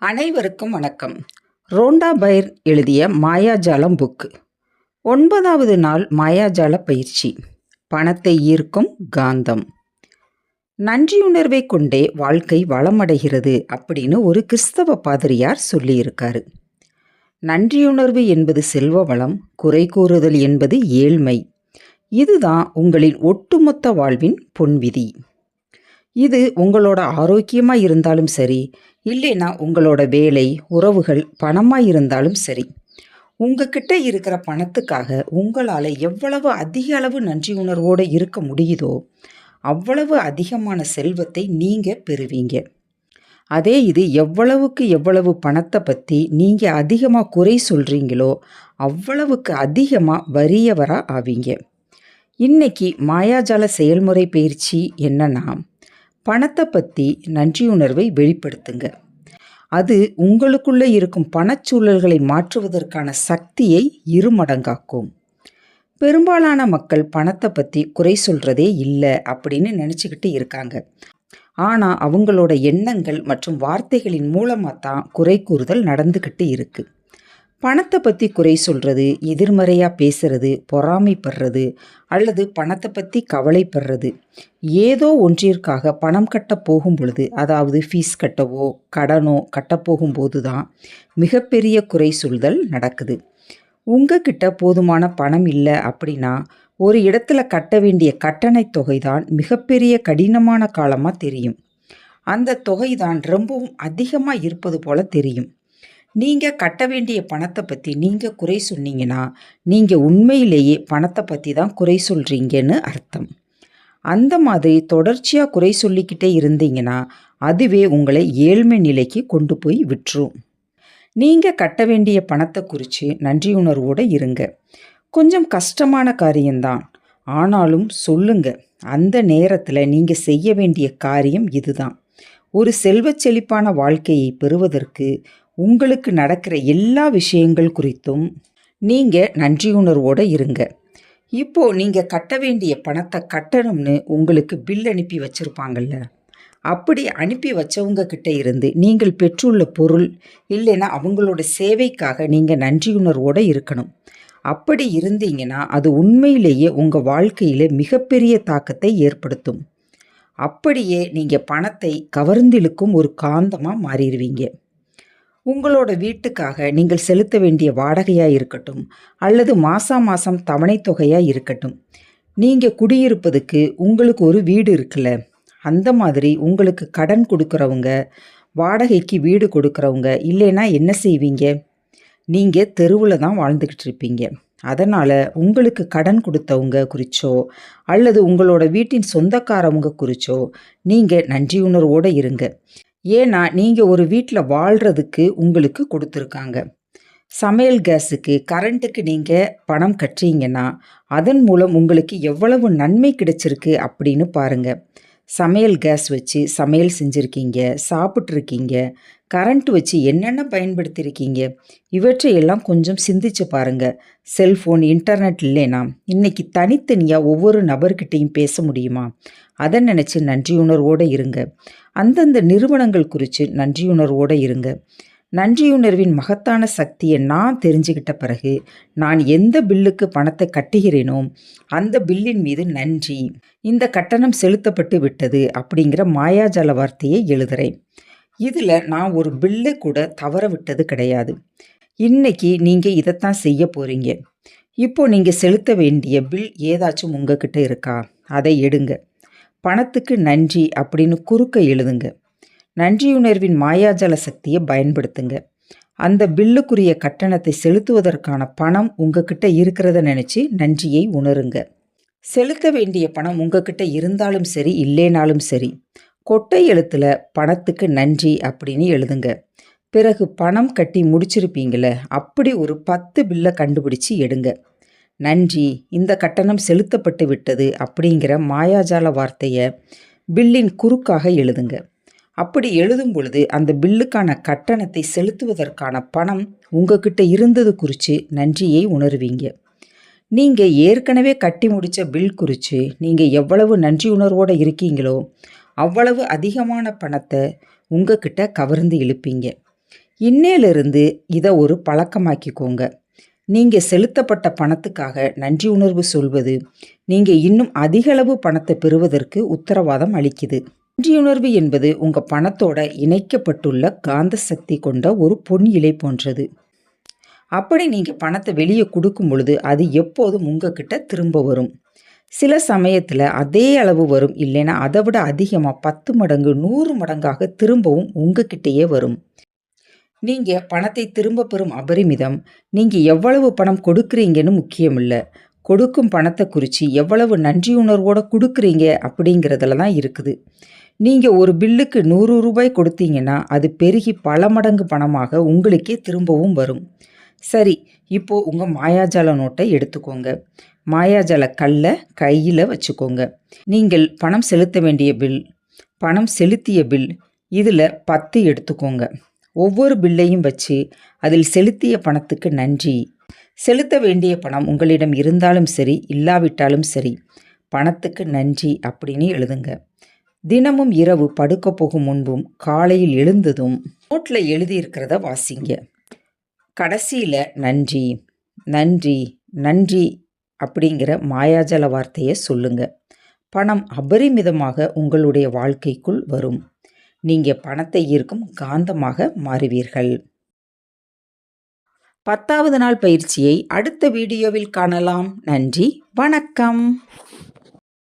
அனைவருக்கும் வணக்கம். ரோண்டா பைர் எழுதிய மாயாஜாலம் புக். 9வது நாள் மாயாஜால பயிற்சி. பணத்தை ஈர்க்கும் காந்தம். நன்றியுணர்வை கொண்டே வாழ்க்கை வளமடைகிறது அப்படின்னு ஒரு கிறிஸ்தவ பாதிரியார் சொல்லியிருக்காரு. நன்றியுணர்வு என்பது செல்வ வளம், குறை கூறுதல் என்பது ஏழ்மை. இதுதான் உங்களின் ஒட்டுமொத்த வாழ்வின் பொன்விதி. இது உங்களோட ஆரோக்கியமாக இருந்தாலும் சரி, இல்லைன்னா உங்களோட வேலை, உறவுகள், பணமாக இருந்தாலும் சரி, உங்ககிட்ட இருக்கிற பணத்துக்காக உங்களால் எவ்வளவு அதிக அளவு நன்றி உணர்வோடு இருக்க முடியுதோ அவ்வளவு அதிகமான செல்வத்தை நீங்கள் பெறுவீங்க. அதே இது எவ்வளவுக்கு எவ்வளவு பணத்தை பற்றி நீங்கள் அதிகமாக குறை சொல்கிறீங்களோ அவ்வளவுக்கு அதிகமாக வறியவராக ஆவீங்க. இன்னைக்கு மாயாஜால செயல்முறை பயிற்சி என்னன்னா, பணத்தை பற்றி நன்றியுணர்வை வெளிப்படுத்துங்க. அது உங்களுக்குள்ளே இருக்கும் பணச்சூழல்களை மாற்றுவதற்கான சக்தியை இருமடங்காக்கும். பெரும்பாலான மக்கள் பணத்தை பற்றி குறை சொல்கிறதே இல்லை அப்படின்னு நினச்சிக்கிட்டு இருக்காங்க. ஆனால் அவங்களோட எண்ணங்கள் மற்றும் வார்த்தைகளின் மூலமாக தான் குறை கூறுதல் நடந்துக்கிட்டு இருக்குது. பணத்தை பற்றி குறை சொல்கிறது, எதிர்மறையாக பேசுறது, பொறாமைப்படுறது அல்லது பணத்தை பற்றி கவலைப்படுறது, ஏதோ ஒன்றிற்காக பணம் கட்ட போகும் பொழுது, அதாவது ஃபீஸ் கட்டவோ கடனோ கட்டப்போகும்போது தான் மிகப்பெரிய குறை சொல்தல் நடக்குது. உங்ககிட்ட போதுமான பணம் இல்லை அப்படின்னா ஒரு இடத்துல கட்ட வேண்டிய கட்டணை தொகை தான் மிகப்பெரிய கடினமான காலமாக தெரியும். அந்த தொகை தான் ரொம்பவும் அதிகமாக இருப்பது போல தெரியும். நீங்கள் கட்ட வேண்டிய பணத்தை பற்றி நீங்கள் குறை சொன்னீங்கன்னா நீங்கள் உண்மையிலேயே பணத்தை பற்றி தான் குறை சொல்கிறீங்கன்னு அர்த்தம். அந்த மாதிரி தொடர்ச்சியாக குறை சொல்லிக்கிட்டே இருந்தீங்கன்னா அதுவே உங்களை ஏழ்மை நிலைக்கு கொண்டு போய் விட்டுரும். நீங்கள் கட்ட வேண்டிய பணத்தை குறித்து நன்றியுணர்வோடு இருங்க. கொஞ்சம் கஷ்டமான காரியம்தான், ஆனாலும் சொல்லுங்க. அந்த நேரத்தில் நீங்கள் செய்ய வேண்டிய காரியம் இதுதான். ஒரு செல்வச் செழிப்பான வாழ்க்கையை பெறுவதற்கு உங்களுக்கு நடக்கிற எல்லா விஷயங்கள் குறித்தும் நீங்கள் நன்றியுணர்வோடு இருங்க. இப்போது நீங்கள் கட்ட வேண்டிய பணத்தை கட்டணும்னு உங்களுக்கு பில் அனுப்பி வச்சுருப்பாங்கள்ல, அப்படி அனுப்பி வச்சவங்க கிட்ட இருந்து நீங்கள் பெற்றுள்ள பொருள் இல்லைன்னா அவங்களோட சேவைக்காக நீங்கள் நன்றியுணர்வோடு இருக்கணும். அப்படி இருந்தீங்கன்னா அது உண்மையிலேயே உங்கள் வாழ்க்கையில் மிகப்பெரிய தாக்கத்தை ஏற்படுத்தும். அப்படியே நீங்கள் பணத்தை கவர்ந்திழுக்கும் ஒரு காந்தமாக மாறிடுவீங்க. உங்களோட வீட்டுக்காக நீங்கள் செலுத்த வேண்டிய வாடகையாக இருக்கட்டும் அல்லது மாதம் தவணை தொகையாக இருக்கட்டும், நீங்கள் குடியிருப்பதுக்கு உங்களுக்கு ஒரு வீடு இருக்குல்ல, அந்த மாதிரி உங்களுக்கு கடன் கொடுக்குறவங்க, வாடகைக்கு வீடு கொடுக்குறவங்க இல்லைன்னா என்ன செய்வீங்க? நீங்கள் தெருவில் தான் வாழ்ந்துக்கிட்டு இருப்பீங்க. அதனால் உங்களுக்கு கடன் கொடுத்தவங்க குறிச்சோ அல்லது உங்களோட வீட்டின் சொந்தக்காரவங்க குறிச்சோ நீங்கள் நன்றியுணர்வோடு இருங்க. ஏன்னா நீங்கள் ஒரு வீட்டில் வாழ்கிறதுக்கு உங்களுக்கு கொடுத்துருக்காங்க. சமையல் கேஸுக்கு, கரண்ட்டுக்கு நீங்கள் பணம் கட்டுறீங்கன்னா அதன் மூலம் உங்களுக்கு எவ்வளவு நன்மை கிடைச்சிருக்கு அப்படின்னு பாருங்கள். சமையல் கேஸ் வச்சு சமையல் செஞ்சுருக்கீங்க, சாப்பிட்ருக்கீங்க, கரண்ட் வச்சு என்னென்ன பயன்படுத்தியிருக்கீங்க, இவற்றையெல்லாம் கொஞ்சம் சிந்திச்சு பாருங்கள். செல்ஃபோன், இன்டர்நெட் இல்லைனா இன்றைக்கி தனித்தனியாக ஒவ்வொரு நபர்கிட்டையும் பேச முடியுமா? அதை நினச்சி நன்றியுணர்வோடு இருங்க. அந்தந்த நிறுவனங்கள் குறித்து நன்றியுணர்வோடு இருங்க. நன்றியுணர்வின் மகத்தான சக்தியை நான் தெரிஞ்சுக்கிட்ட பிறகு நான் எந்த பில்லுக்கு பணத்தை கட்டுகிறேனோ அந்த பில்லின் மீது நன்றி, இந்த கட்டணம் செலுத்தப்பட்டு விட்டது அப்படிங்கிற மாயாஜால வார்த்தையை எழுதுகிறேன். இதில் நான் ஒரு பில்லை கூட தவற விட்டது கிடையாது. இன்னைக்கு நீங்கள் இதைத்தான் செய்ய போகிறீங்க. இப்போது நீங்கள் செலுத்த வேண்டிய பில் ஏதாச்சும் உங்ககிட்ட இருக்கா? அதை எடுங்க. பணத்துக்கு நன்றி அப்படின்னு குறுக்க எழுதுங்க. நன்றியுணர்வின் மாயாஜால சக்தியை பயன்படுத்துங்க. அந்த பில்லுக்குரிய கட்டணத்தை செலுத்துவதற்கான பணம் உங்ககிட்ட இருக்கிறத நினச்சி நன்றியை உணருங்க. செலுத்த வேண்டிய பணம் உங்ககிட்ட இருந்தாலும் சரி இல்லைனாலும் சரி, கொட்டை எழுத்தில் பணத்துக்கு நன்றி அப்படின்னு எழுதுங்க. பிறகு பணம் கட்டி முடிச்சிருப்பீங்கள, அப்படி ஒரு 10 பில்லை கண்டுபிடிச்சி எடுங்க. நன்றி, இந்த கட்டணம் செலுத்தப்பட்டு விட்டது அப்படிங்கிற மாயாஜால வார்த்தையை பில்லின் குறுக்காக எழுதுங்க. அப்படி எழுதும் பொழுது அந்த பில்லுக்கான கட்டணத்தை செலுத்துவதற்கான பணம் உங்ககிட்ட இருந்தது குறித்து நன்றியை உணர்வீங்க. நீங்கள் ஏற்கனவே கட்டி முடித்த பில் குறித்து நீங்கள் எவ்வளவு நன்றி உணர்வோடு இருக்கீங்களோ அவ்வளவு அதிகமான பணத்தை உங்ககிட்ட கவர்ந்து இழுப்பீங்க. இன்னையிலிருந்து இதை ஒரு பழக்கமாக்கிக்கோங்க. நீங்கள் செலுத்தப்பட்ட பணத்துக்காக நன்றி உணர்வு சொல்வது நீங்கள் இன்னும் அதிகளவு பணத்தை பெறுவதற்கு உத்தரவாதம் அளிக்குது. நன்றியுணர்வு என்பது உங்கள் பணத்தோட இணைக்கப்பட்டுள்ள காந்த சக்தி கொண்ட ஒரு பொன் இலை போன்றது. அப்படி நீங்கள் பணத்தை வெளியே கொடுக்கும் பொழுது அது எப்போதும் உங்ககிட்ட திரும்ப வரும். சில சமயத்தில் அதே அளவு வரும், இல்லைன்னா அதை விட அதிகமாக 10 மடங்கு 100 மடங்காக திரும்பவும் உங்ககிட்டயே வரும். நீங்கள் பணத்தை திரும்ப பெறும் அபரிமிதம் நீங்கள் எவ்வளவு பணம் கொடுக்குறீங்கன்னு முக்கியம் இல்லை. கொடுக்கும் பணத்தை குறித்து எவ்வளவு நன்றியுணர்வோடு கொடுக்குறீங்க அப்படிங்கிறதுல தான் இருக்குது. நீங்கள் ஒரு பில்லுக்கு 100 ரூபாய் கொடுத்தீங்கன்னா அது பெருகி பல மடங்கு பணமாக உங்களுக்கே திரும்பவும் வரும். சரி, இப்போது உங்கள் மாயாஜால நோட்டை எடுத்துக்கோங்க. மாயாஜால கல்லை கையில் வச்சுக்கோங்க. நீங்கள் பணம் செலுத்த வேண்டிய பில், பணம் செலுத்திய பில், இதில் 10 எடுத்துக்கோங்க. ஒவ்வொரு பில்லையும் வச்சு அதில் செலுத்திய பணத்துக்கு நன்றி. செலுத்த வேண்டிய பணம் உங்களிடம் இருந்தாலும் சரி இல்லாவிட்டாலும் சரி, பணத்துக்கு நன்றி அப்படின்னு எழுதுங்க. தினமும் இரவு படுக்க போகும் முன்பும் காலையில் எழுந்ததும் நோட்டில் எழுதியிருக்கிறத வாசிங்க. கடைசியில் நன்றி நன்றி நன்றி அப்படிங்கிற மாயாஜால வார்த்தையை சொல்லுங்க. பணம் அபரிமிதமாக உங்களுடைய வாழ்க்கைக்குள் வரும். நீங்கள் பணத்தை ஈர்க்கும் காந்தமாக மாறுவீர்கள். 10வது நாள் பயிற்சியை அடுத்த வீடியோவில் காணலாம். நன்றி, வணக்கம்.